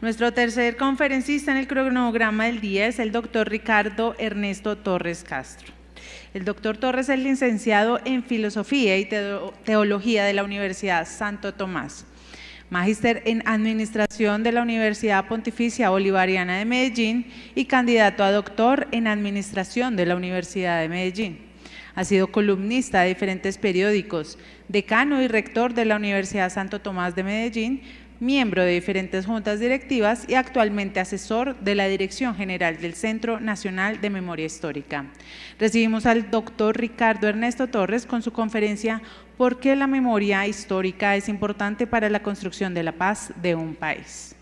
Nuestro tercer conferencista en el cronograma del día es el doctor Ricardo Ernesto Torres Castro. El doctor Torres es licenciado en Filosofía y Teología de la Universidad Santo Tomás, magíster en Administración de la Universidad Pontificia Bolivariana de Medellín y candidato a doctor en Administración de la Universidad de Medellín. Ha sido columnista de diferentes periódicos, decano y rector de la Universidad Santo Tomás de Medellín, miembro de diferentes juntas directivas y actualmente asesor de la Dirección General del Centro Nacional de Memoria Histórica. Recibimos al doctor Ricardo Ernesto Torres con su conferencia ¿Por qué la memoria histórica es importante para la construcción de la paz de un país?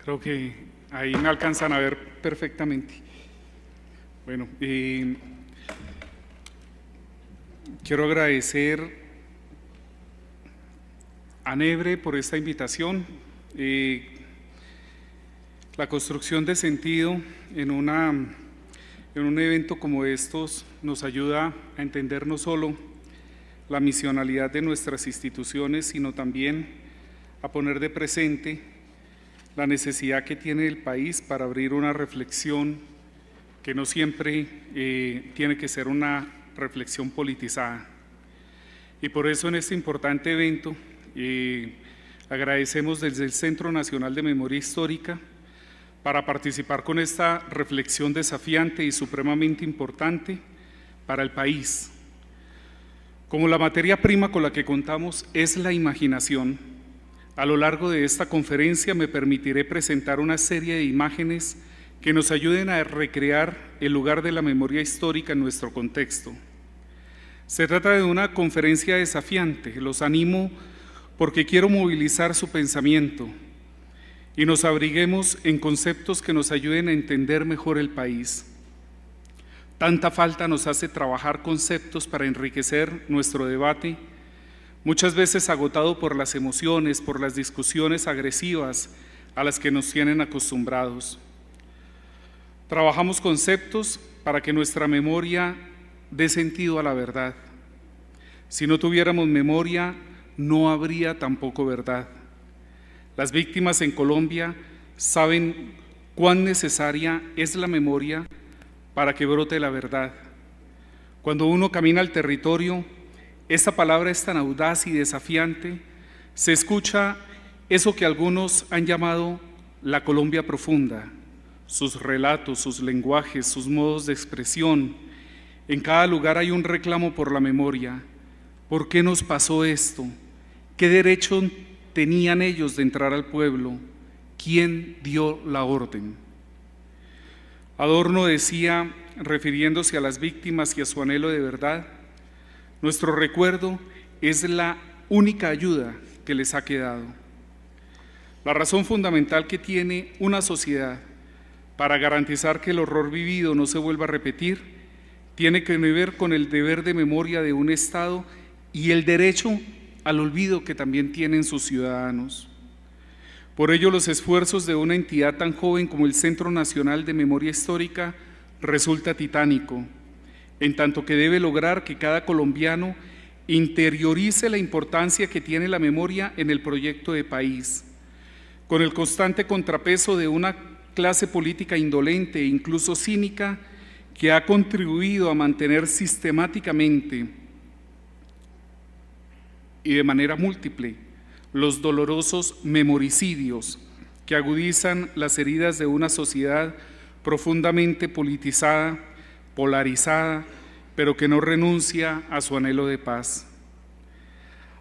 Creo que ahí me alcanzan a ver perfectamente. Bueno, quiero agradecer a Nebre por esta invitación. La construcción de sentido en un evento como estos nos ayuda a entender no solo la misionalidad de nuestras instituciones, sino también a poner de presente la necesidad que tiene el país para abrir una reflexión que no siempre tiene que ser una reflexión politizada. Y por eso en este importante evento agradecemos desde el Centro Nacional de Memoria Histórica para participar con esta reflexión desafiante y supremamente importante para el país. Como la materia prima con la que contamos es la imaginación, a lo largo de esta conferencia me permitiré presentar una serie de imágenes que nos ayuden a recrear el lugar de la memoria histórica en nuestro contexto. Se trata de una conferencia desafiante, los animo porque quiero movilizar su pensamiento y nos abriguemos en conceptos que nos ayuden a entender mejor el país. Tanta falta nos hace trabajar conceptos para enriquecer nuestro debate, muchas veces agotado por las emociones, por las discusiones agresivas a las que nos tienen acostumbrados. Trabajamos conceptos para que nuestra memoria dé sentido a la verdad. Si no tuviéramos memoria, no habría tampoco verdad. Las víctimas en Colombia saben cuán necesaria es la memoria para que brote la verdad. Cuando uno camina al territorio, esta palabra es tan audaz y desafiante, se escucha eso que algunos han llamado la Colombia profunda, sus relatos, sus lenguajes, sus modos de expresión. En cada lugar hay un reclamo por la memoria. ¿Por qué nos pasó esto? ¿Qué derecho tenían ellos de entrar al pueblo? ¿Quién dio la orden? Adorno decía, refiriéndose a las víctimas y a su anhelo de verdad, nuestro recuerdo es la única ayuda que les ha quedado. La razón fundamental que tiene una sociedad para garantizar que el horror vivido no se vuelva a repetir tiene que ver con el deber de memoria de un Estado y el derecho al olvido que también tienen sus ciudadanos. Por ello, los esfuerzos de una entidad tan joven como el Centro Nacional de Memoria Histórica resulta titánico, en tanto que debe lograr que cada colombiano interiorice la importancia que tiene la memoria en el proyecto de país, con el constante contrapeso de una clase política indolente e incluso cínica que ha contribuido a mantener sistemáticamente y de manera múltiple los dolorosos memoricidios que agudizan las heridas de una sociedad profundamente politizada, polarizada, pero que no renuncia a su anhelo de paz.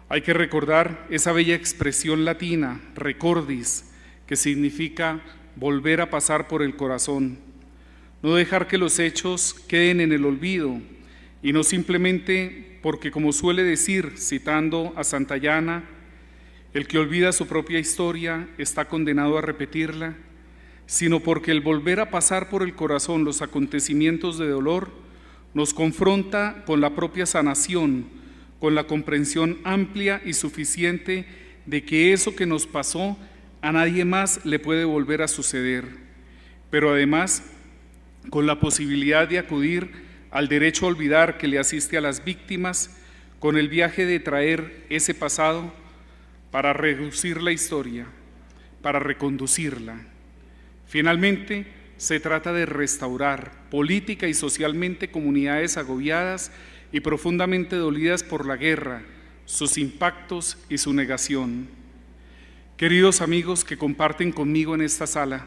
Hay que recordar esa bella expresión latina, recordis, que significa volver a pasar por el corazón, no dejar que los hechos queden en el olvido, y no simplemente porque, como suele decir, citando a Santayana, el que olvida su propia historia está condenado a repetirla, sino porque el volver a pasar por el corazón los acontecimientos de dolor nos confronta con la propia sanación, con la comprensión amplia y suficiente de que eso que nos pasó a nadie más le puede volver a suceder, pero además con la posibilidad de acudir al derecho a olvidar que le asiste a las víctimas, con el viaje de traer ese pasado para reducir la historia, para reconducirla. Finalmente, se trata de restaurar política y socialmente comunidades agobiadas y profundamente dolidas por la guerra, sus impactos y su negación. Queridos amigos que comparten conmigo en esta sala,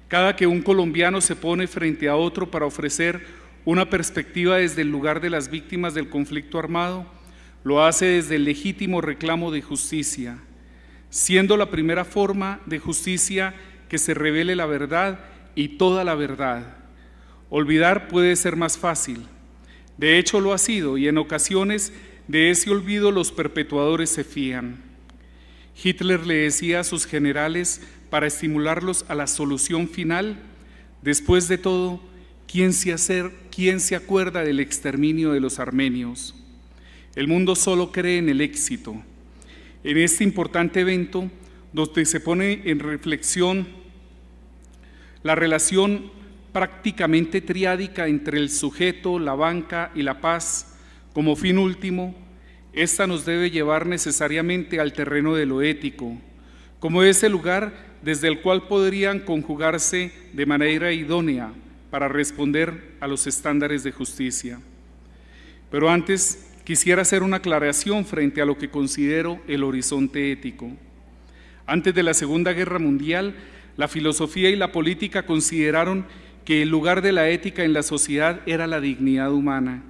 cada que un colombiano se pone frente a otro para ofrecer una perspectiva desde el lugar de las víctimas del conflicto armado, lo hace desde el legítimo reclamo de justicia, siendo la primera forma de justicia que se revele la verdad y toda la verdad. Olvidar puede ser más fácil. De hecho lo ha sido, y en ocasiones de ese olvido los perpetuadores se fían. Hitler le decía a sus generales para estimularlos a la solución final: después de todo, ¿quién se acuerda del exterminio de los armenios? El mundo solo cree en el éxito. En este importante evento, donde se pone en reflexión la relación prácticamente triádica entre el sujeto, la banca y la paz como fin último, esta nos debe llevar necesariamente al terreno de lo ético, como ese lugar desde el cual podrían conjugarse de manera idónea para responder a los estándares de justicia. Pero antes quisiera hacer una aclaración frente a lo que considero el horizonte ético. Antes de la Segunda Guerra Mundial, la filosofía y la política consideraron que el lugar de la ética en la sociedad era la dignidad humana.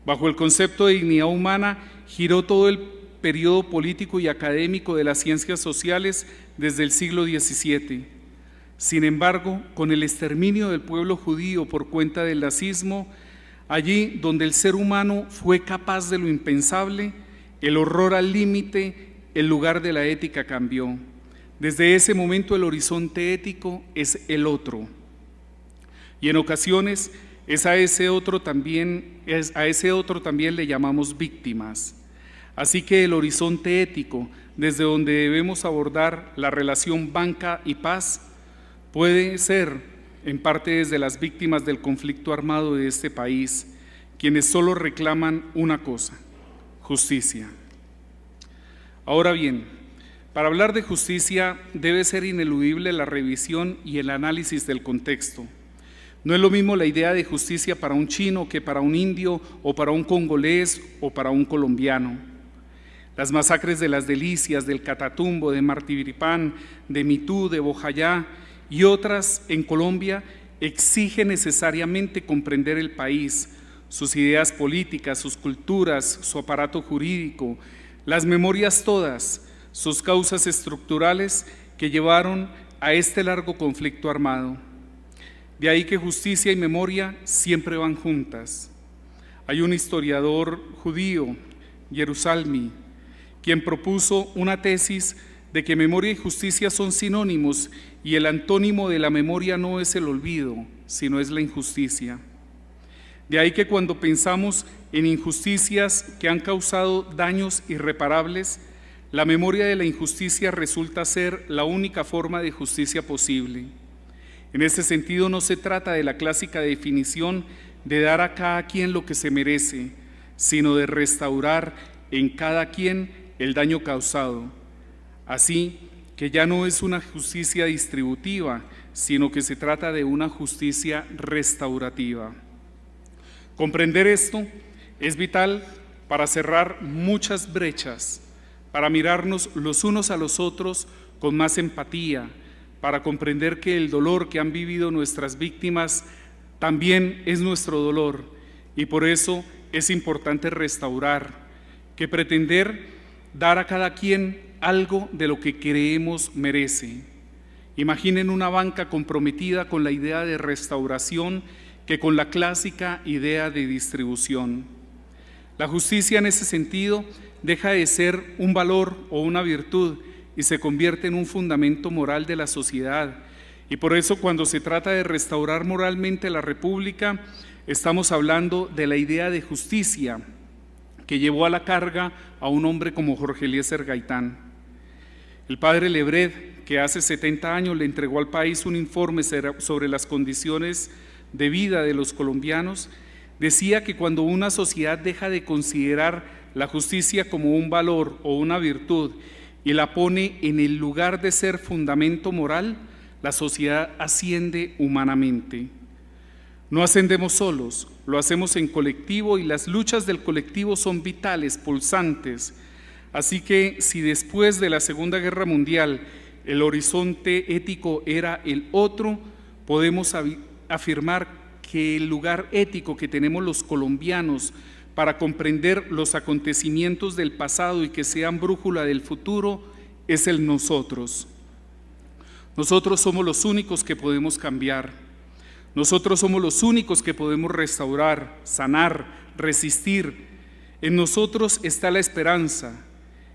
Bajo el concepto de dignidad humana giró todo el periodo político y académico de las ciencias sociales desde el siglo XVII. Sin embargo, con el exterminio del pueblo judío por cuenta del nazismo, allí donde el ser humano fue capaz de lo impensable, el horror al límite, el lugar de la ética cambió. Desde ese momento el horizonte ético es el otro, y en ocasiones a ese otro también le llamamos víctimas. Así que el horizonte ético, desde donde debemos abordar la relación banca y paz, puede ser en parte desde las víctimas del conflicto armado de este país, quienes solo reclaman una cosa: justicia. Ahora bien, para hablar de justicia debe ser ineludible la revisión y el análisis del contexto. No es lo mismo la idea de justicia para un chino que para un indio o para un congolés o para un colombiano. Las masacres de las Delicias, del Catatumbo, de Martiripán, de Mitú, de Bojayá y otras en Colombia exigen necesariamente comprender el país, sus ideas políticas, sus culturas, su aparato jurídico, las memorias todas, sus causas estructurales que llevaron a este largo conflicto armado. De ahí que justicia y memoria siempre van juntas. Hay un historiador judío, Jerusalmi, quien propuso una tesis de que memoria y justicia son sinónimos y el antónimo de la memoria no es el olvido, sino es la injusticia. De ahí que cuando pensamos en injusticias que han causado daños irreparables, la memoria de la injusticia resulta ser la única forma de justicia posible. En ese sentido, no se trata de la clásica definición de dar a cada quien lo que se merece, sino de restaurar en cada quien el daño causado. Así que ya no es una justicia distributiva, sino que se trata de una justicia restaurativa. Comprender esto es vital para cerrar muchas brechas, para mirarnos los unos a los otros con más empatía, para comprender que el dolor que han vivido nuestras víctimas también es nuestro dolor, y por eso es importante restaurar, que pretender dar a cada quien algo de lo que creemos merece. Imaginen una banca comprometida con la idea de restauración que con la clásica idea de distribución. La justicia en ese sentido deja de ser un valor o una virtud y se convierte en un fundamento moral de la sociedad. Y por eso cuando se trata de restaurar moralmente la República, estamos hablando de la idea de justicia que llevó a la carga a un hombre como Jorge Eliezer Gaitán. El padre Lebret, que hace 70 años le entregó al país un informe sobre las condiciones de vida de los colombianos, decía que cuando una sociedad deja de considerar la justicia como un valor o una virtud y la pone en el lugar de ser fundamento moral, la sociedad asciende humanamente. No ascendemos solos, lo hacemos en colectivo y las luchas del colectivo son vitales, pulsantes. Así que si después de la Segunda Guerra Mundial el horizonte ético era el otro, podemos afirmar que el lugar ético que tenemos los colombianos para comprender los acontecimientos del pasado y que sean brújula del futuro es el nosotros. Nosotros somos los únicos que podemos cambiar. Nosotros somos los únicos que podemos restaurar, sanar, resistir. En nosotros está la esperanza.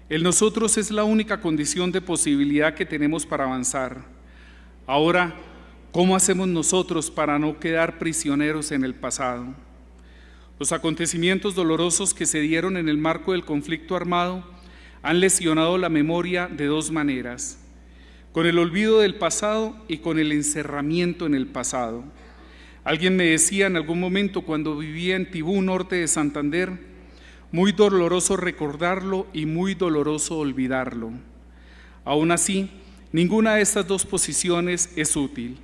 El nosotros es la única condición de posibilidad que tenemos para avanzar. Ahora, ¿cómo hacemos nosotros para no quedar prisioneros en el pasado? Los acontecimientos dolorosos que se dieron en el marco del conflicto armado han lesionado la memoria de dos maneras: con el olvido del pasado y con el encerramiento en el pasado. Alguien me decía en algún momento cuando vivía en Tibú, norte de Santander, muy doloroso recordarlo y muy doloroso olvidarlo. Aún así, ninguna de estas dos posiciones es útil.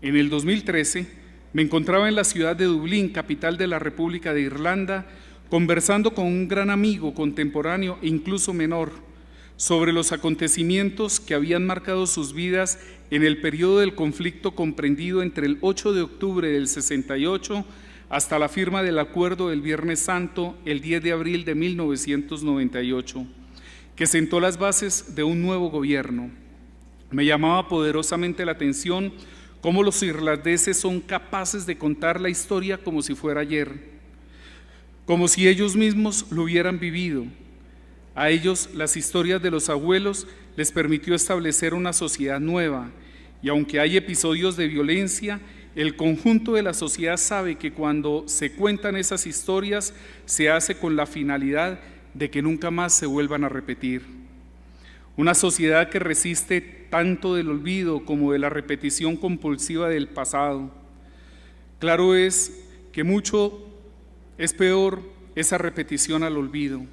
En el 2013 me encontraba en la ciudad de Dublín, capital de la República de Irlanda, conversando con un gran amigo contemporáneo e incluso menor sobre los acontecimientos que habían marcado sus vidas en el periodo del conflicto comprendido entre el 8 de octubre del 68 hasta la firma del acuerdo del Viernes Santo el 10 de abril de 1998, que sentó las bases de un nuevo gobierno. Me llamaba poderosamente la atención cómo los irlandeses son capaces de contar la historia como si fuera ayer, como si ellos mismos lo hubieran vivido. A ellos las historias de los abuelos les permitió establecer una sociedad nueva, y aunque hay episodios de violencia, el conjunto de la sociedad sabe que cuando se cuentan esas historias se hace con la finalidad de que nunca más se vuelvan a repetir. Una sociedad que resiste tanto del olvido como de la repetición compulsiva del pasado. Claro es que mucho es peor esa repetición al olvido.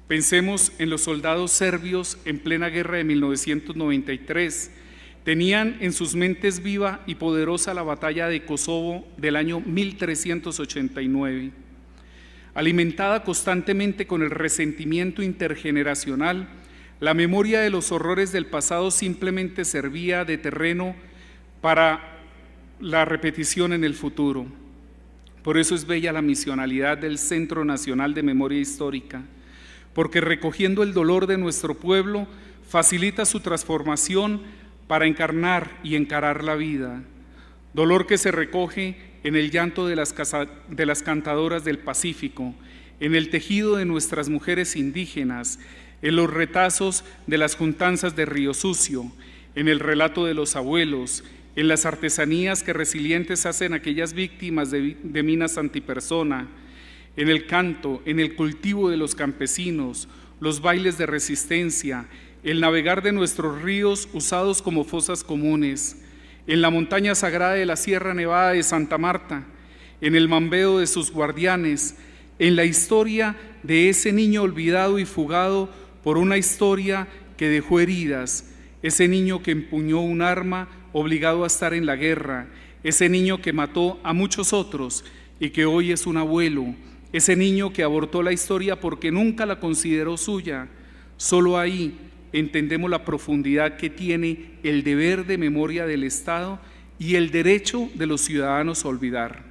Pensemos en los soldados serbios en plena guerra de 1993. Tenían en sus mentes viva y poderosa la batalla de Kosovo del año 1389. Alimentada constantemente con el resentimiento intergeneracional, la memoria de los horrores del pasado simplemente servía de terreno para la repetición en el futuro. Por eso es bella la misionalidad del Centro Nacional de Memoria Histórica, porque recogiendo el dolor de nuestro pueblo, facilita su transformación para encarnar y encarar la vida. Dolor que se recoge en el llanto de las cantadoras del Pacífico, en el tejido de nuestras mujeres indígenas, en los retazos de las juntanzas de Río Sucio, en el relato de los abuelos, en las artesanías que resilientes hacen aquellas víctimas de minas antipersona, en el canto, en el cultivo de los campesinos, los bailes de resistencia, el navegar de nuestros ríos usados como fosas comunes, en la montaña sagrada de la Sierra Nevada de Santa Marta, en el mambeo de sus guardianes, en la historia de ese niño olvidado y fugado por una historia que dejó heridas, ese niño que empuñó un arma obligado a estar en la guerra, ese niño que mató a muchos otros y que hoy es un abuelo, ese niño que abortó la historia porque nunca la consideró suya. Solo ahí entendemos la profundidad que tiene el deber de memoria del Estado y el derecho de los ciudadanos a olvidar.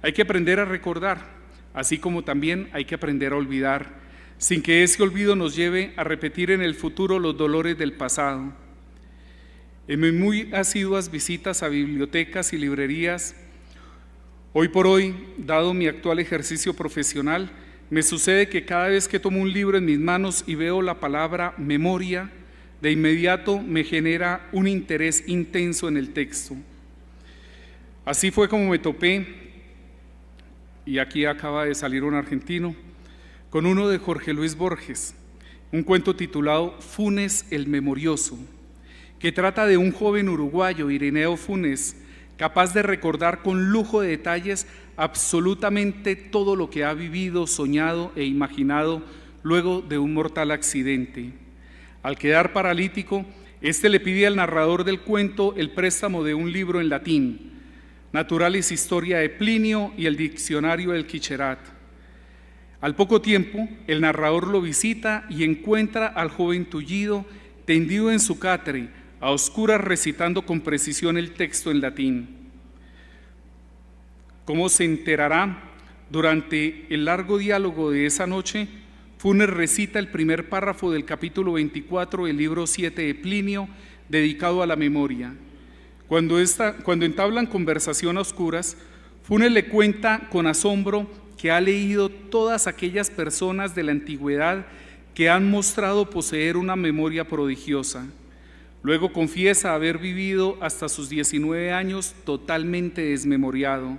Hay que aprender a recordar, así como también hay que aprender a olvidar, sin que ese olvido nos lleve a repetir en el futuro los dolores del pasado. En mis muy asiduas visitas a bibliotecas y librerías, hoy por hoy, dado mi actual ejercicio profesional, me sucede que cada vez que tomo un libro en mis manos y veo la palabra memoria, de inmediato me genera un interés intenso en el texto. Así fue como me topé, y aquí acaba de salir un argentino, con uno de Jorge Luis Borges, un cuento titulado Funes el Memorioso, que trata de un joven uruguayo, Ireneo Funes, capaz de recordar con lujo de detalles absolutamente todo lo que ha vivido, soñado e imaginado luego de un mortal accidente. Al quedar paralítico, este le pide al narrador del cuento el préstamo de un libro en latín, Naturalis Historia de Plinio y el Diccionario del Quicherat. Al poco tiempo, el narrador lo visita y encuentra al joven tullido tendido en su catre, a oscuras recitando con precisión el texto en latín. Como se enterará, durante el largo diálogo de esa noche, Funes recita el primer párrafo del capítulo 24 del libro 7 de Plinio, dedicado a la memoria. Cuando entablan conversación a oscuras, Funes le cuenta con asombro que ha leído todas aquellas personas de la antigüedad que han mostrado poseer una memoria prodigiosa. Luego confiesa haber vivido hasta sus 19 años totalmente desmemoriado.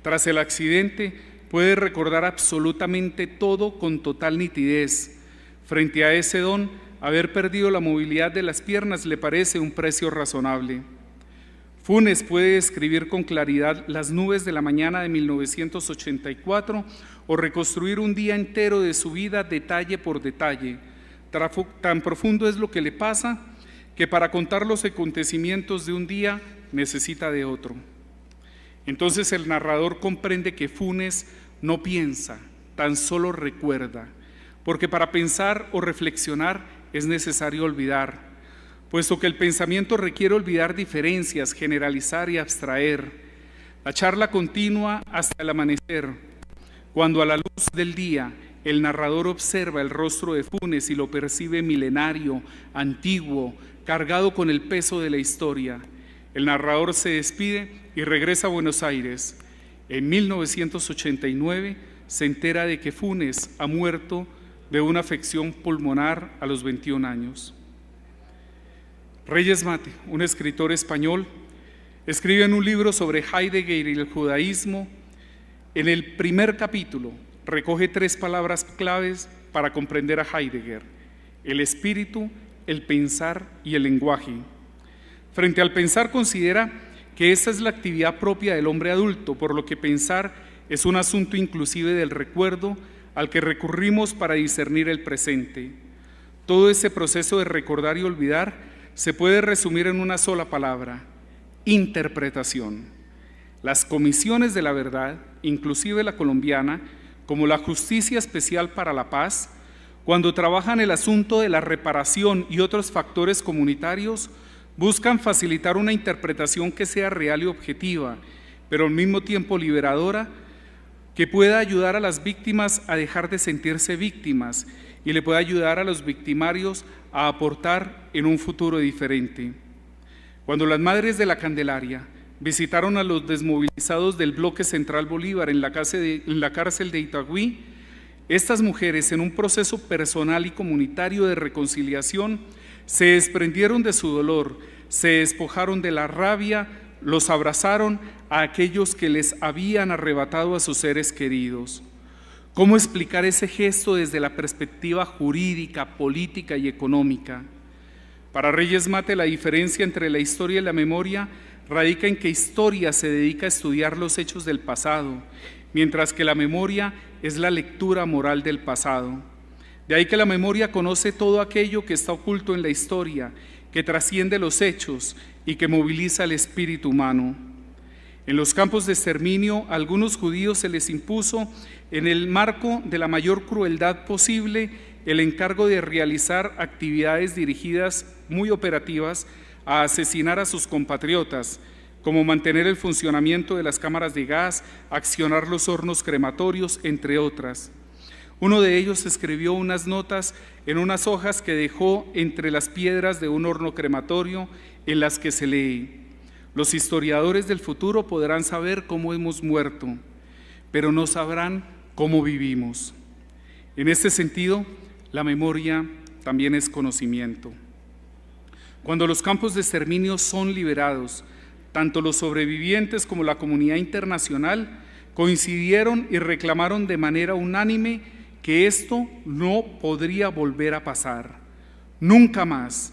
Tras el accidente, puede recordar absolutamente todo con total nitidez. Frente a ese don, haber perdido la movilidad de las piernas le parece un precio razonable. Funes puede describir con claridad las nubes de la mañana de 1984 o reconstruir un día entero de su vida detalle por detalle. Tan profundo es lo que le pasa que para contar los acontecimientos de un día necesita de otro. Entonces el narrador comprende que Funes no piensa, tan solo recuerda, porque para pensar o reflexionar es necesario olvidar, puesto que el pensamiento requiere olvidar diferencias, generalizar y abstraer. La charla continúa hasta el amanecer, cuando a la luz del día el narrador observa el rostro de Funes y lo percibe milenario, antiguo, cargado con el peso de la historia. El narrador se despide y regresa a Buenos Aires. En 1989 se entera de que Funes ha muerto de una afección pulmonar a los 21 años. Reyes Mate, un escritor español, escribe en un libro sobre Heidegger y el judaísmo. En el primer capítulo recoge 3 palabras claves para comprender a Heidegger: el espíritu, el pensar y el lenguaje. Frente al pensar considera que esta es la actividad propia del hombre adulto, por lo que pensar es un asunto inclusive del recuerdo al que recurrimos para discernir el presente. Todo ese proceso de recordar y olvidar se puede resumir en una sola palabra: interpretación. Las comisiones de la verdad, inclusive la colombiana, como la Justicia Especial para la Paz, cuando trabajan el asunto de la reparación y otros factores comunitarios, buscan facilitar una interpretación que sea real y objetiva, pero al mismo tiempo liberadora, que pueda ayudar a las víctimas a dejar de sentirse víctimas y le pueda ayudar a los victimarios a aportar en un futuro diferente. Cuando las Madres de la Candelaria visitaron a los desmovilizados del Bloque Central Bolívar en la cárcel de Itagüí, estas mujeres, en un proceso personal y comunitario de reconciliación, se desprendieron de su dolor, se despojaron de la rabia, los abrazaron a aquellos que les habían arrebatado a sus seres queridos. ¿Cómo explicar ese gesto desde la perspectiva jurídica, política y económica? Para Reyes Mate, la diferencia entre la historia y la memoria radica en que historia se dedica a estudiar los hechos del pasado, mientras que la memoria es la lectura moral del pasado. De ahí que la memoria conoce todo aquello que está oculto en la historia, que trasciende los hechos y que moviliza el espíritu humano. En los campos de exterminio, a algunos judíos se les impuso, en el marco de la mayor crueldad posible, el encargo de realizar actividades dirigidas muy operativas a asesinar a sus compatriotas, como mantener el funcionamiento de las cámaras de gas, accionar los hornos crematorios, entre otras. Uno de ellos escribió unas notas en unas hojas que dejó entre las piedras de un horno crematorio, en las que se lee: los historiadores del futuro podrán saber cómo hemos muerto, pero no sabrán cómo vivimos. En este sentido, la memoria también es conocimiento. Cuando los campos de exterminio son liberados, tanto los sobrevivientes como la comunidad internacional coincidieron y reclamaron de manera unánime que esto no podría volver a pasar, nunca más.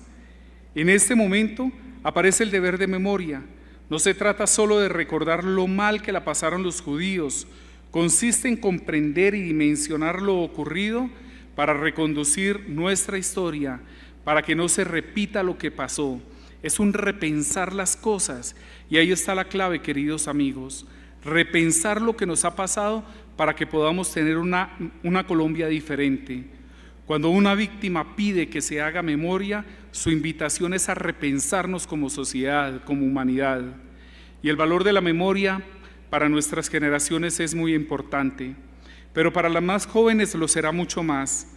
En este momento aparece el deber de memoria. No se trata solo de recordar lo mal que la pasaron los judíos, consiste en comprender y dimensionar lo ocurrido para reconducir nuestra historia, para que no se repita lo que pasó. Es un repensar las cosas, y ahí está la clave, queridos amigos, repensar lo que nos ha pasado para que podamos tener una Colombia diferente. Cuando una víctima pide que se haga memoria, su invitación es a repensarnos como sociedad, como humanidad. Y el valor de la memoria para nuestras generaciones es muy importante, pero para las más jóvenes lo será mucho más.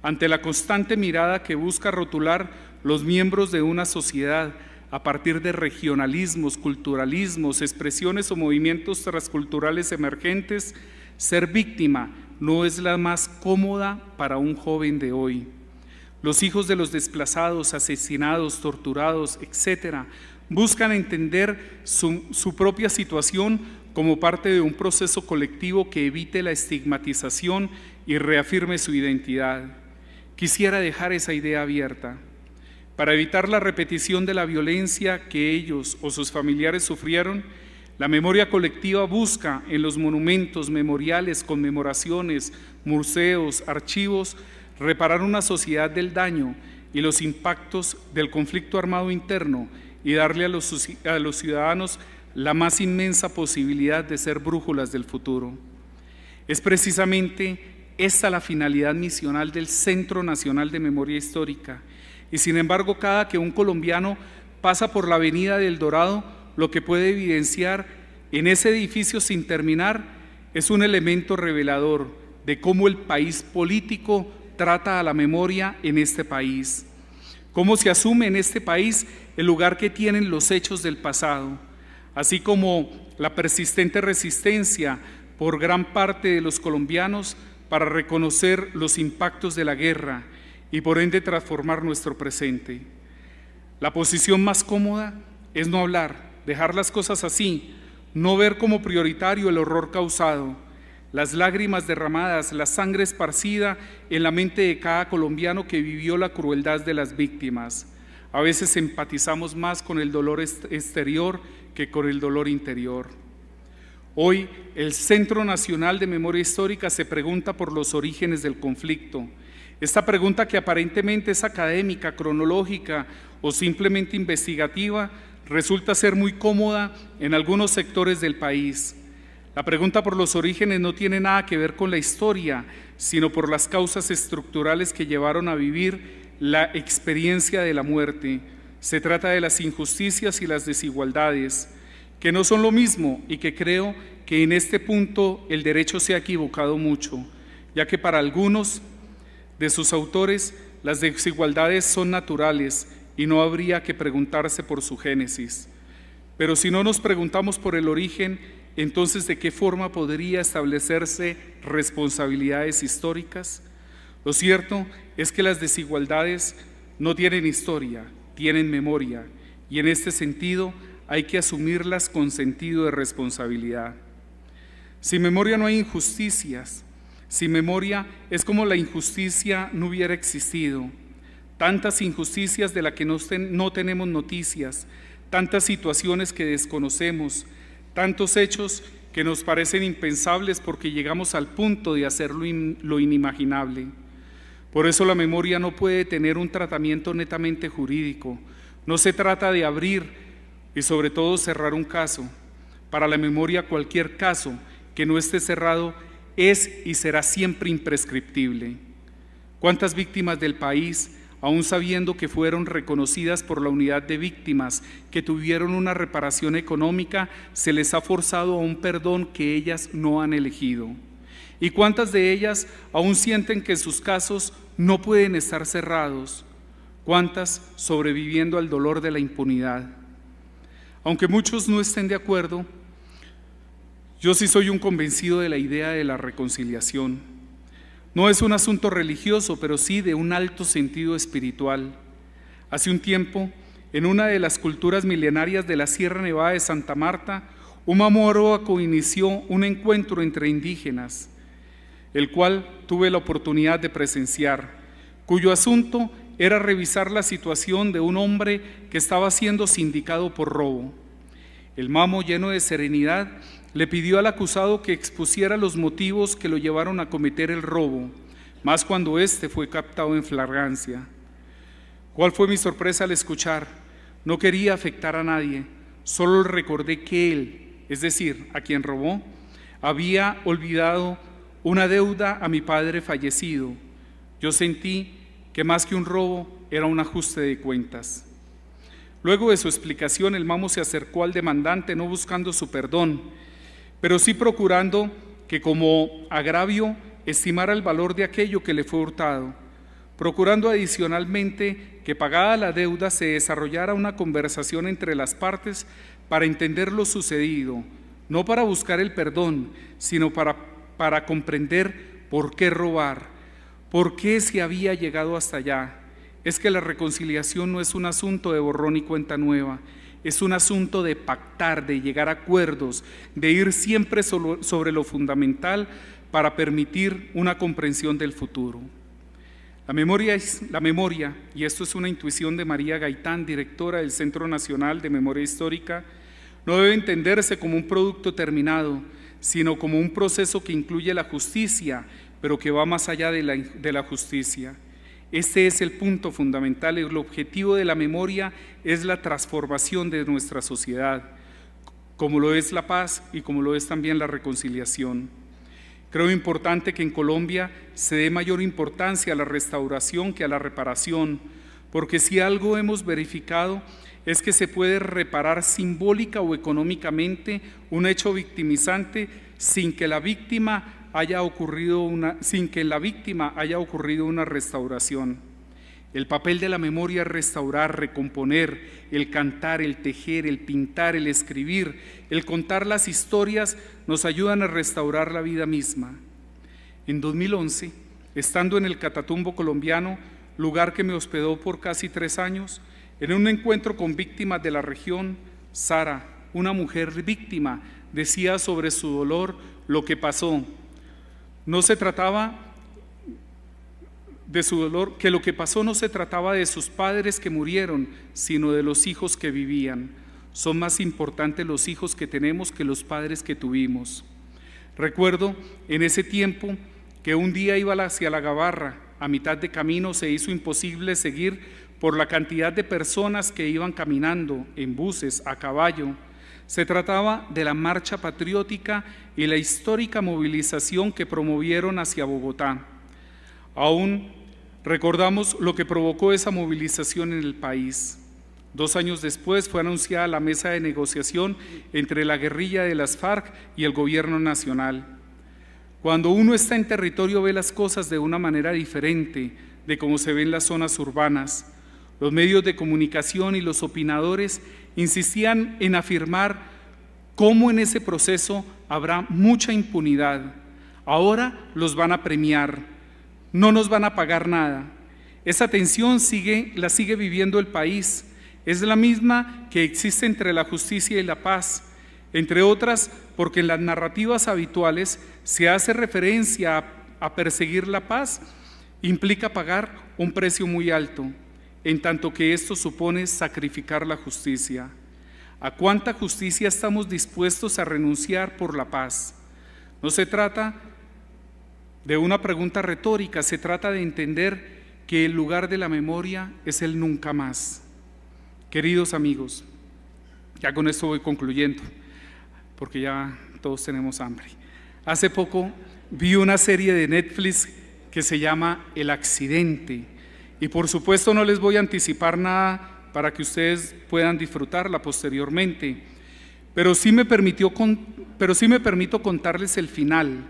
Ante la constante mirada que busca rotular los miembros de una sociedad a partir de regionalismos, culturalismos, expresiones o movimientos transculturales emergentes, ser víctima no es la más cómoda para un joven de hoy. Los hijos de los desplazados, asesinados, torturados, etc., buscan entender su propia situación como parte de un proceso colectivo que evite la estigmatización y reafirme su identidad. Quisiera dejar esa idea abierta. Para evitar la repetición de la violencia que ellos o sus familiares sufrieron, la memoria colectiva busca en los monumentos, memoriales, conmemoraciones, museos, archivos, reparar una sociedad del daño y los impactos del conflicto armado interno y darle a los ciudadanos la más inmensa posibilidad de ser brújulas del futuro. Es precisamente esta la finalidad misional del Centro Nacional de Memoria Histórica, y sin embargo, cada que un colombiano pasa por la avenida del Dorado, lo que puede evidenciar en ese edificio sin terminar es un elemento revelador de cómo el país político trata a la memoria en este país, cómo se asume en este país el lugar que tienen los hechos del pasado, así como la persistente resistencia por gran parte de los colombianos para reconocer los impactos de la guerra y por ende transformar nuestro presente. La posición más cómoda es no hablar, dejar las cosas así, no ver como prioritario el horror causado, las lágrimas derramadas, la sangre esparcida en la mente de cada colombiano que vivió la crueldad de las víctimas. A veces empatizamos más con el dolor exterior que con el dolor interior. Hoy, el Centro Nacional de Memoria Histórica se pregunta por los orígenes del conflicto. Esta pregunta, que aparentemente es académica, cronológica o simplemente investigativa, resulta ser muy cómoda en algunos sectores del país. La pregunta por los orígenes no tiene nada que ver con la historia, sino por las causas estructurales que llevaron a vivir la experiencia de la muerte. Se trata de las injusticias y las desigualdades, que no son lo mismo, y que creo que en este punto el derecho se ha equivocado mucho, ya que para algunos de sus autores las desigualdades son naturales y no habría que preguntarse por su génesis. Pero si no nos preguntamos por el origen, entonces ¿de qué forma podría establecerse responsabilidades históricas? Lo cierto es que las desigualdades no tienen historia, tienen memoria, y en este sentido hay que asumirlas con sentido de responsabilidad. Sin memoria no hay injusticias. Sin memoria es como la injusticia no hubiera existido. Tantas injusticias de las que no tenemos noticias, tantas situaciones que desconocemos, tantos hechos que nos parecen impensables porque llegamos al punto de hacer lo inimaginable. Por eso la memoria no puede tener un tratamiento netamente jurídico. No se trata de abrir y sobre todo cerrar un caso. Para la memoria, cualquier caso que no esté cerrado es y será siempre imprescriptible. ¿Cuántas víctimas del país, aún sabiendo que fueron reconocidas por la unidad de víctimas, que tuvieron una reparación económica, se les ha forzado a un perdón que ellas no han elegido? ¿Y cuántas de ellas aún sienten que sus casos no pueden estar cerrados? ¿Cuántas sobreviviendo al dolor de la impunidad? Aunque muchos no estén de acuerdo, yo sí soy un convencido de la idea de la reconciliación. No es un asunto religioso, pero sí de un alto sentido espiritual. Hace un tiempo, en una de las culturas milenarias de la Sierra Nevada de Santa Marta, un mamóroaco inició un encuentro entre indígenas. el cual tuve la oportunidad de presenciar, cuyo asunto era revisar la situación de un hombre que estaba siendo sindicado por robo. El mamo, lleno de serenidad, le pidió al acusado que expusiera los motivos que lo llevaron a cometer el robo, más cuando éste fue captado en flagrancia. ¿Cuál fue mi sorpresa al escuchar? No quería afectar a nadie, solo recordé que él, es decir, a quien robó, había olvidado una deuda a mi padre fallecido. Yo sentí que más que un robo era un ajuste de cuentas. Luego de su explicación, el mamo se acercó al demandante no buscando su perdón, pero sí procurando que como agravio estimara el valor de aquello que le fue hurtado, procurando adicionalmente que pagada la deuda se desarrollara una conversación entre las partes para entender lo sucedido, no para buscar el perdón, sino para comprender por qué robar, por qué se había llegado hasta allá. Es que la reconciliación no es un asunto de borrón y cuenta nueva, es un asunto de pactar, de llegar a acuerdos, de ir siempre sobre lo fundamental para permitir una comprensión del futuro. La memoria, y esto es una intuición de María Gaitán, directora del Centro Nacional de Memoria Histórica, no debe entenderse como un producto terminado, sino como un proceso que incluye la justicia, pero que va más allá de la justicia. Este es el punto fundamental. El objetivo de la memoria es la transformación de nuestra sociedad, como lo es la paz y como lo es también la reconciliación. Creo importante que en Colombia se dé mayor importancia a la restauración que a la reparación, porque si algo hemos verificado es que se puede reparar simbólica o económicamente un hecho victimizante sin que en la víctima haya ocurrido una restauración. El papel de la memoria es restaurar, recomponer, el cantar, el tejer, el pintar, el escribir, el contar las historias nos ayudan a restaurar la vida misma. En 2011, estando en el Catatumbo colombiano, lugar que me hospedó por casi 3 años, en un encuentro con víctimas de la región, Sara, una mujer víctima, decía sobre su dolor lo que pasó. No se trataba de su dolor, que lo que pasó no se trataba de sus padres que murieron, sino de los hijos que vivían. Son más importantes los hijos que tenemos que los padres que tuvimos. Recuerdo en ese tiempo que un día iba hacia la Gabarra, a mitad de camino se hizo imposible seguir por la cantidad de personas que iban caminando en buses, a caballo. Se trataba de la marcha patriótica y la histórica movilización que promovieron hacia Bogotá. Aún recordamos lo que provocó esa movilización en el país. 2 años después fue anunciada la mesa de negociación entre la guerrilla de las FARC y el gobierno nacional. Cuando uno está en territorio ve las cosas de una manera diferente de cómo se ven las zonas urbanas. Los medios de comunicación y los opinadores insistían en afirmar cómo en ese proceso habrá mucha impunidad. Ahora los van a premiar, no nos van a pagar nada. Esa tensión la sigue viviendo el país. Es la misma que existe entre la justicia y la paz, entre otras porque en las narrativas habituales se hace referencia a perseguir la paz, implica pagar un precio muy alto, en tanto que esto supone sacrificar la justicia. ¿A cuánta justicia estamos dispuestos a renunciar por la paz? No se trata de una pregunta retórica, se trata de entender que el lugar de la memoria es el nunca más. Queridos amigos, ya con esto voy concluyendo, porque ya todos tenemos hambre. Hace poco vi una serie de Netflix que se llama El Accidente, y por supuesto no les voy a anticipar nada para que ustedes puedan disfrutarla posteriormente, pero sí me permito contarles el final.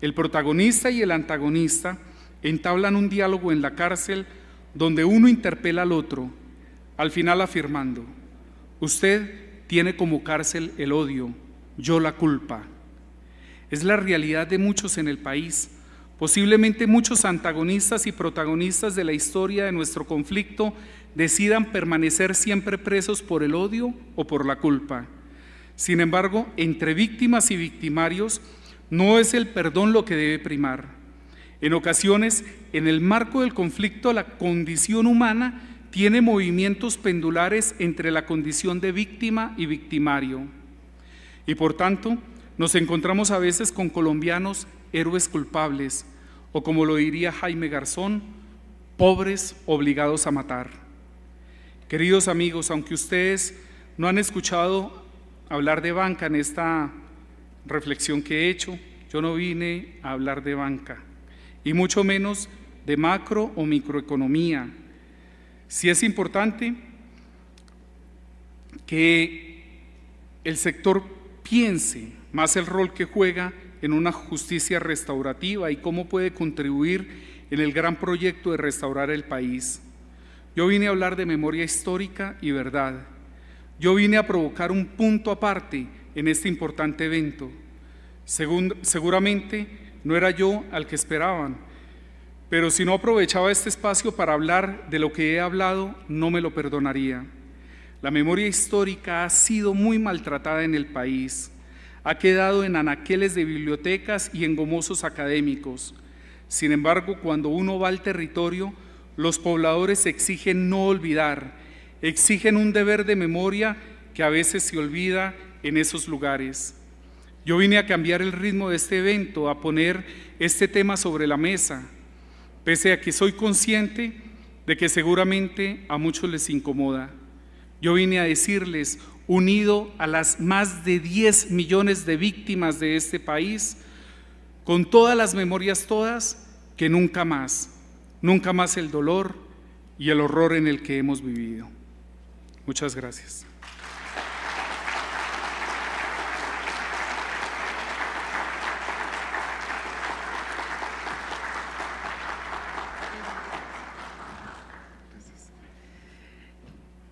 El protagonista y el antagonista entablan un diálogo en la cárcel donde uno interpela al otro, al final afirmando: usted tiene como cárcel el odio, yo la culpa. Es la realidad de muchos en el país. Posiblemente muchos antagonistas y protagonistas de la historia de nuestro conflicto decidan permanecer siempre presos por el odio o por la culpa. Sin embargo, entre víctimas y victimarios no es el perdón lo que debe primar. En ocasiones, en el marco del conflicto, la condición humana tiene movimientos pendulares entre la condición de víctima y victimario. Y por tanto, nos encontramos a veces con colombianos héroes culpables, o como lo diría Jaime Garzón, pobres obligados a matar. Queridos amigos, aunque ustedes no han escuchado hablar de banca en esta reflexión que he hecho, yo no vine a hablar de banca, y mucho menos de macro o microeconomía. Sí es importante que el sector piense más el rol que juega en una justicia restaurativa y cómo puede contribuir en el gran proyecto de restaurar el país. Yo vine a hablar de memoria histórica y verdad. Yo vine a provocar un punto aparte en este importante evento. Seguramente no era yo al que esperaban, pero si no aprovechaba este espacio para hablar de lo que he hablado, no me lo perdonaría. La memoria histórica ha sido muy maltratada en el país, ha quedado en anaqueles de bibliotecas y en gomosos académicos. Sin embargo, cuando uno va al territorio, los pobladores exigen no olvidar, exigen un deber de memoria que a veces se olvida en esos lugares. Yo vine a cambiar el ritmo de este evento, a poner este tema sobre la mesa, pese a que soy consciente de que seguramente a muchos les incomoda. Yo vine a decirles, unido a las más de 10 millones de víctimas de este país, con todas las memorias todas, que nunca más el dolor y el horror en el que hemos vivido. Muchas gracias.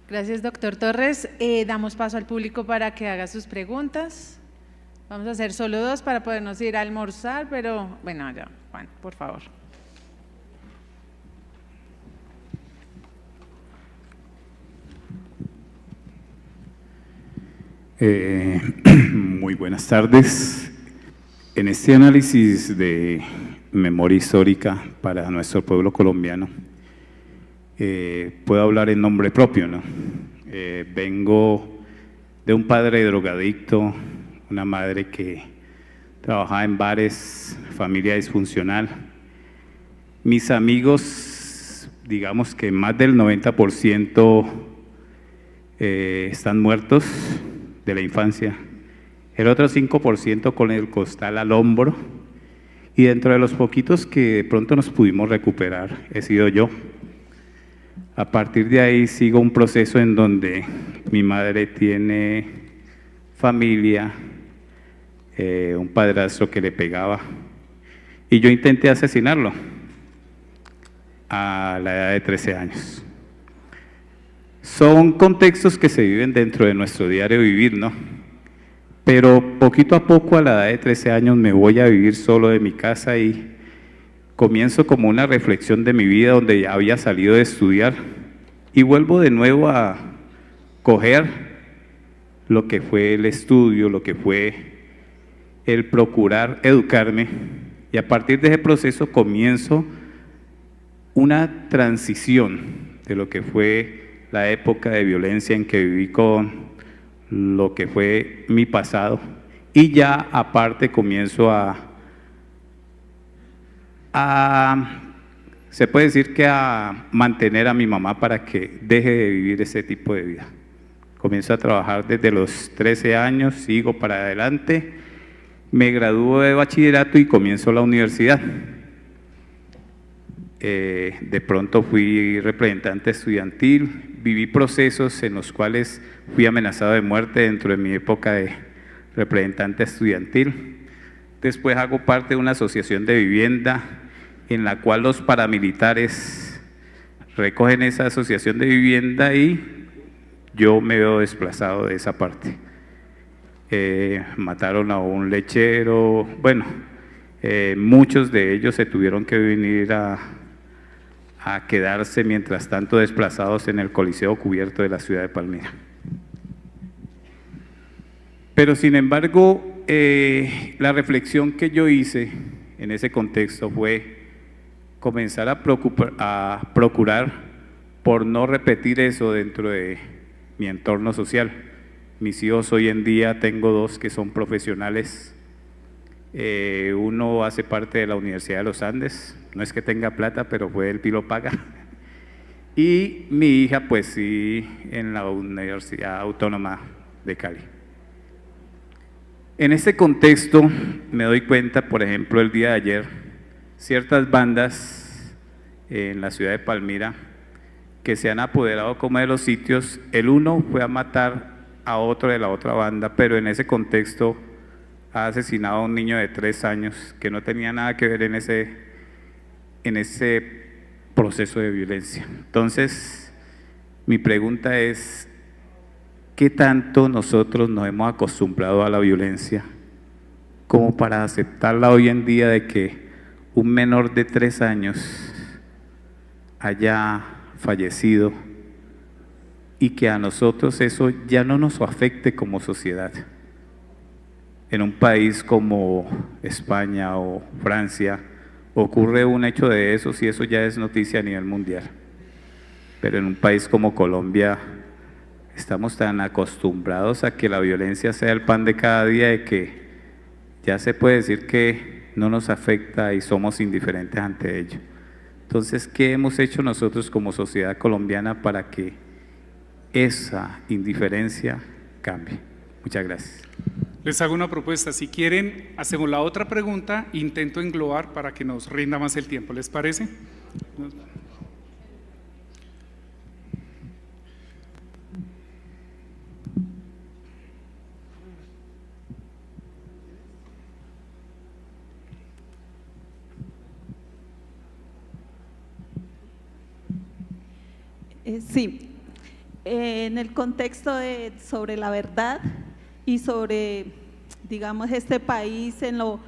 Gracias, doctor Torres. Damos paso al público para que haga sus preguntas. Vamos a hacer solo 2 para podernos ir a almorzar, pero bueno, ya, Juan, por favor. Muy buenas tardes. En este análisis de memoria histórica para nuestro pueblo colombiano, puedo hablar en nombre propio, ¿no? Vengo de un padre drogadicto, una madre que trabajaba en bares, familia disfuncional. Mis amigos, digamos que más del 90% están muertos de la infancia, el otro 5% con el costal al hombro, y dentro de los poquitos que de pronto nos pudimos recuperar he sido yo. A partir de ahí sigo un proceso en donde mi madre tiene familia, un padrastro que le pegaba, y yo intenté asesinarlo a la edad de 13 años. Son contextos que se viven dentro de nuestro diario vivir, ¿no? Pero poquito a poco, a la edad de 13 años, me voy a vivir solo de mi casa y comienzo como una reflexión de mi vida, donde ya había salido de estudiar, y vuelvo de nuevo a coger lo que fue el estudio, lo que fue el procurar educarme, y a partir de ese proceso comienzo una transición de lo que fue la época de violencia en que viví con lo que fue mi pasado, y ya aparte comienzo se puede decir que a mantener a mi mamá para que deje de vivir ese tipo de vida. Comienzo a trabajar desde los 13 años, sigo para adelante, me gradúo de bachillerato y comienzo la universidad. De pronto fui representante estudiantil, viví procesos en los cuales fui amenazado de muerte dentro de mi época de representante estudiantil. Después hago parte de una asociación de vivienda en la cual los paramilitares recogen esa asociación de vivienda y yo me veo desplazado de esa parte. Mataron a un lechero, bueno, muchos de ellos se tuvieron que venir a quedarse mientras tanto desplazados en el Coliseo Cubierto de la ciudad de Palmira. Pero sin embargo, la reflexión que yo hice en ese contexto fue comenzar a procurar por no repetir eso dentro de mi entorno social. Mis hijos hoy en día, tengo dos que son profesionales. Uno hace parte de la Universidad de los Andes, no es que tenga plata, pero fue el Pilo Paga. Y mi hija, pues sí, en la Universidad Autónoma de Cali. En este contexto me doy cuenta, por ejemplo, el día de ayer, ciertas bandas en la ciudad de Palmira que se han apoderado como de los sitios. El uno fue a matar a otro de la otra banda, pero en ese contexto ha asesinado a un niño de 3 años que no tenía nada que ver en ese proceso de violencia. Entonces, mi pregunta es, ¿qué tanto nosotros nos hemos acostumbrado a la violencia como para aceptarla hoy en día, de que un menor de 3 años haya fallecido y que a nosotros eso ya no nos afecte como sociedad? En un país como España o Francia ocurre un hecho de esos y eso ya es noticia a nivel mundial. Pero en un país como Colombia estamos tan acostumbrados a que la violencia sea el pan de cada día, de que ya se puede decir que no nos afecta y somos indiferentes ante ello. Entonces, ¿qué hemos hecho nosotros como sociedad colombiana para que esa indiferencia cambie? Muchas gracias. Les hago una propuesta. Si quieren, hacemos la otra pregunta, intento englobar para que nos rinda más el tiempo. ¿Les parece? Sí, en el contexto sobre la verdad y sobre, digamos, este país, en los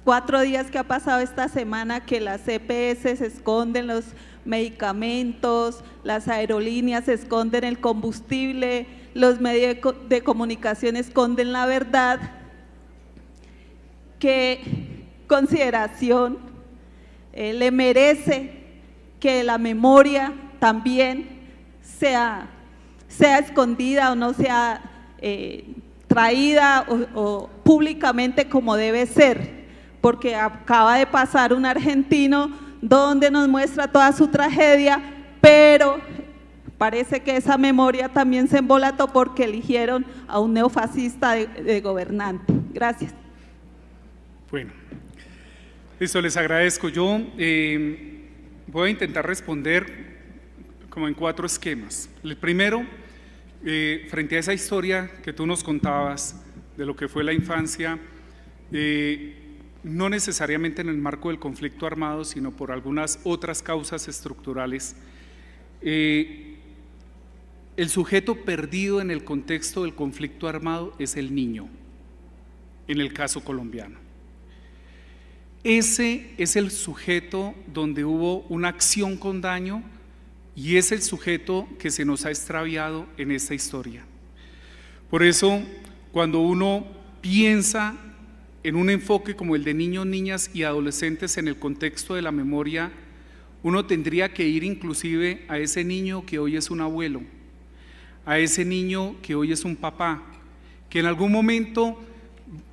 4 días que ha pasado esta semana, que las EPS se esconden los medicamentos, las aerolíneas esconden el combustible, los medios de comunicación esconden la verdad, ¿qué consideración le merece que la memoria también sea escondida o no sea traída o públicamente como debe ser? Porque acaba de pasar un argentino donde nos muestra toda su tragedia, pero parece que esa memoria también se embolató porque eligieron a un neofascista de gobernante. Gracias. Bueno, listo, les agradezco. Yo voy a intentar responder como en 4 esquemas. El primero, frente a esa historia que tú nos contabas de lo que fue la infancia, no necesariamente en el marco del conflicto armado, sino por algunas otras causas estructurales, el sujeto perdido en el contexto del conflicto armado es el niño, en el caso colombiano. Ese es el sujeto donde hubo una acción con daño y es el sujeto que se nos ha extraviado en esta historia. Por eso, cuando uno piensa en un enfoque como el de niños, niñas y adolescentes en el contexto de la memoria, uno tendría que ir inclusive a ese niño que hoy es un abuelo, a ese niño que hoy es un papá, que en algún momento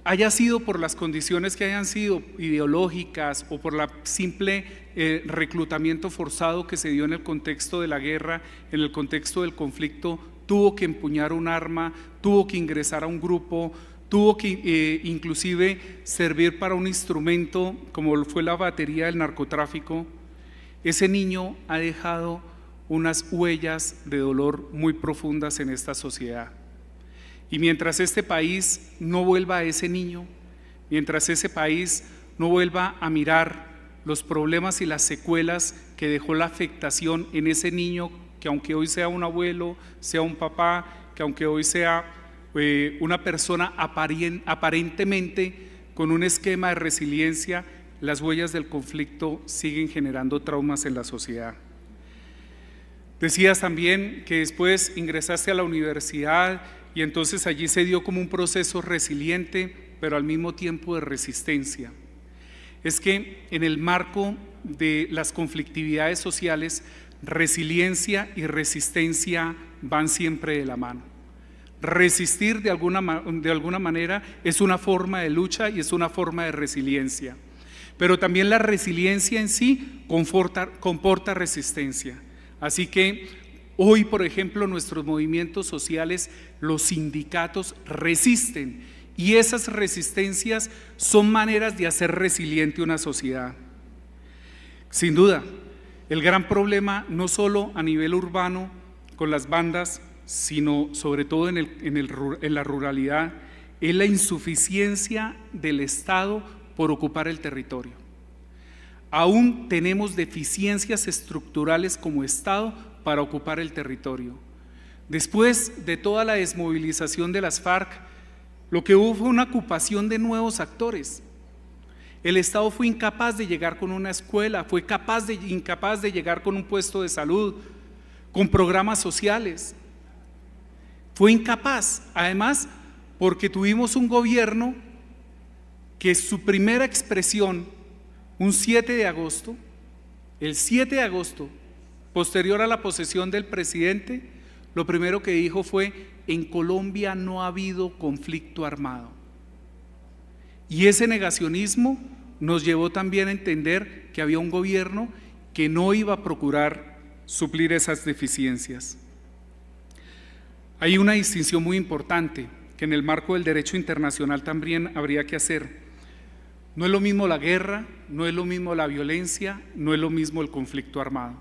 haya sido por las condiciones que hayan sido ideológicas o por la simple reclutamiento forzado que se dio en el contexto de la guerra, en el contexto del conflicto, tuvo que empuñar un arma, tuvo que ingresar a un grupo, tuvo que inclusive servir para un instrumento como fue la batería del narcotráfico. Ese niño ha dejado unas huellas de dolor muy profundas en esta sociedad. Y mientras este país no vuelva a ese niño, mientras ese país no vuelva a mirar los problemas y las secuelas que dejó la afectación en ese niño, que aunque hoy sea un abuelo, sea un papá, que aunque hoy sea una persona aparentemente con un esquema de resiliencia, las huellas del conflicto siguen generando traumas en la sociedad. Decías también que después ingresaste a la universidad y entonces allí se dio como un proceso resiliente, pero al mismo tiempo de resistencia. Es que en el marco de las conflictividades sociales, resiliencia y resistencia van siempre de la mano. Resistir de alguna manera es una forma de lucha y es una forma de resiliencia, pero también la resiliencia en sí comporta resistencia. Así que hoy, por ejemplo, nuestros movimientos sociales, los sindicatos resisten, y esas resistencias son maneras de hacer resiliente una sociedad. Sin duda, el gran problema, no solo a nivel urbano con las bandas, sino sobre todo en la ruralidad, es la insuficiencia del Estado por ocupar el territorio. Aún tenemos deficiencias estructurales como Estado para ocupar el territorio. Después de toda la desmovilización de las FARC, lo que hubo fue una ocupación de nuevos actores. El Estado fue incapaz de llegar con una escuela, fue incapaz de llegar con un puesto de salud, con programas sociales. Fue incapaz, además, porque tuvimos un gobierno que su primera expresión, un 7 de agosto, el 7 de agosto, posterior a la posesión del presidente, lo primero que dijo fue: en Colombia no ha habido conflicto armado. Y ese negacionismo nos llevó también a entender que había un gobierno que no iba a procurar suplir esas deficiencias. Hay una distinción muy importante que en el marco del derecho internacional también habría que hacer. No es lo mismo la guerra, no es lo mismo la violencia, no es lo mismo el conflicto armado.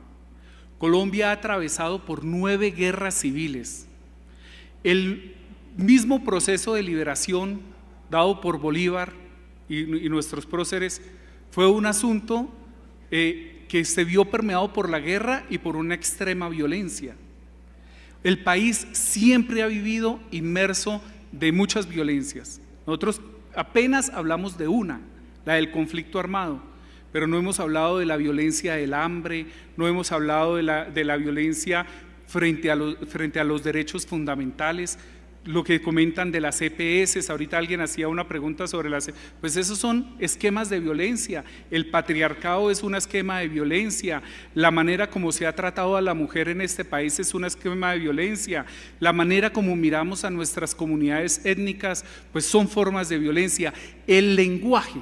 Colombia ha atravesado por 9 guerras civiles. El mismo proceso de liberación dado por Bolívar y nuestros próceres fue un asunto que se vio permeado por la guerra y por una extrema violencia. El país siempre ha vivido inmerso de muchas violencias. Nosotros apenas hablamos de una, la del conflicto armado, pero no hemos hablado de la violencia del hambre, no hemos hablado de la violencia frente a los derechos fundamentales, lo que comentan de las EPS. Ahorita alguien hacía una pregunta sobre pues esos son esquemas de violencia. El patriarcado es un esquema de violencia, la manera como se ha tratado a la mujer en este país es un esquema de violencia, la manera como miramos a nuestras comunidades étnicas pues son formas de violencia. El lenguaje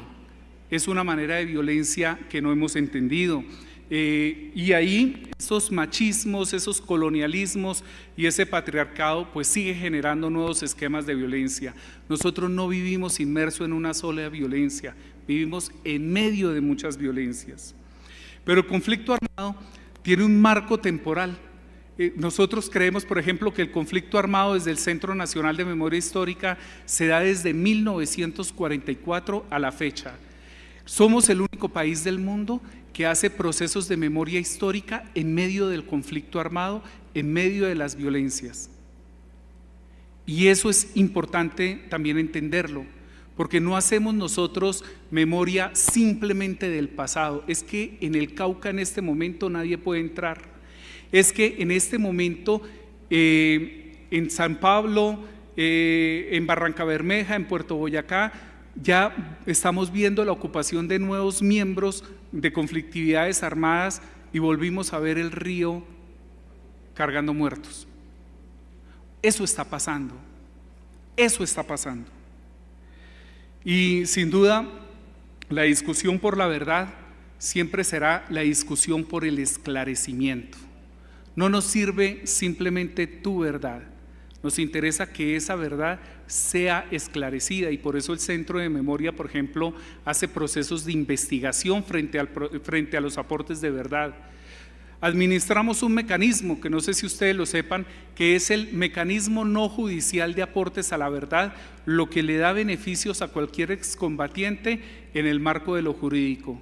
es una manera de violencia que no hemos entendido. Y ahí esos machismos, esos colonialismos y ese patriarcado pues sigue generando nuevos esquemas de violencia. Nosotros no vivimos inmersos en una sola violencia, vivimos en medio de muchas violencias. Pero el conflicto armado tiene un marco temporal. Nosotros creemos, por ejemplo, que el conflicto armado desde el Centro Nacional de Memoria Histórica se da desde 1944 a la fecha. Somos el único país del mundo que hace procesos de memoria histórica en medio del conflicto armado, en medio de las violencias. Y eso es importante también entenderlo, porque no hacemos nosotros memoria simplemente del pasado. Es que en el Cauca en este momento nadie puede entrar. Es que en este momento en San Pablo, en Barrancabermeja, en Puerto Boyacá, ya estamos viendo la ocupación de nuevos miembros de conflictividades armadas y volvimos a ver el río cargando muertos. Eso está pasando, eso está pasando. Y sin duda, la discusión por la verdad siempre será la discusión por el esclarecimiento. No nos sirve simplemente tu verdad, nos interesa que esa verdad sea esclarecida, y por eso el Centro de Memoria, por ejemplo, hace procesos de investigación frente a los aportes de verdad. Administramos un mecanismo que no sé si ustedes lo sepan, que es el mecanismo no judicial de aportes a la verdad, lo que le da beneficios a cualquier excombatiente en el marco de lo jurídico.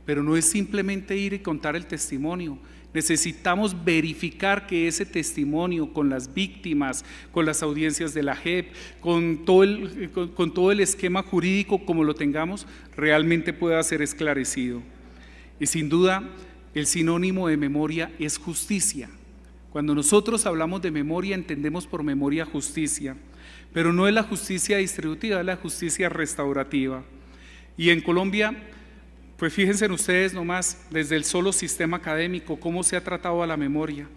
Pero no es simplemente ir y contar el testimonio. Necesitamos verificar que ese testimonio con las víctimas, con las audiencias de la JEP, con todo el esquema jurídico como lo tengamos, realmente pueda ser esclarecido. Y sin duda, el sinónimo de memoria es justicia. Cuando nosotros hablamos de memoria, entendemos por memoria justicia, pero no es la justicia distributiva, es la justicia restaurativa. Y en Colombia, Pues fíjense en ustedes nomás, desde el solo sistema académico, cómo se ha tratado a la memoria.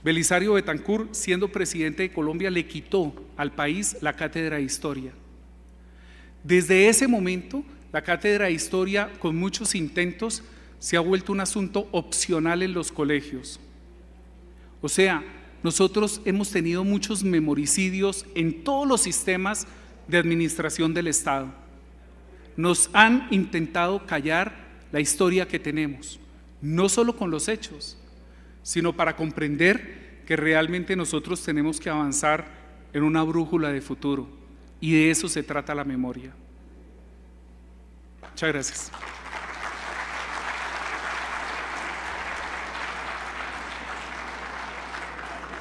Belisario Betancur, siendo presidente de Colombia, le quitó al país la cátedra de Historia. Desde ese momento, la cátedra de Historia, con muchos intentos, se ha vuelto un asunto opcional en los colegios. O sea, nosotros hemos tenido muchos memoricidios en todos los sistemas de administración del Estado. Nos han intentado callar la historia que tenemos, no solo con los hechos, sino para comprender que realmente nosotros tenemos que avanzar en una brújula de futuro, y de eso se trata la memoria. Muchas gracias.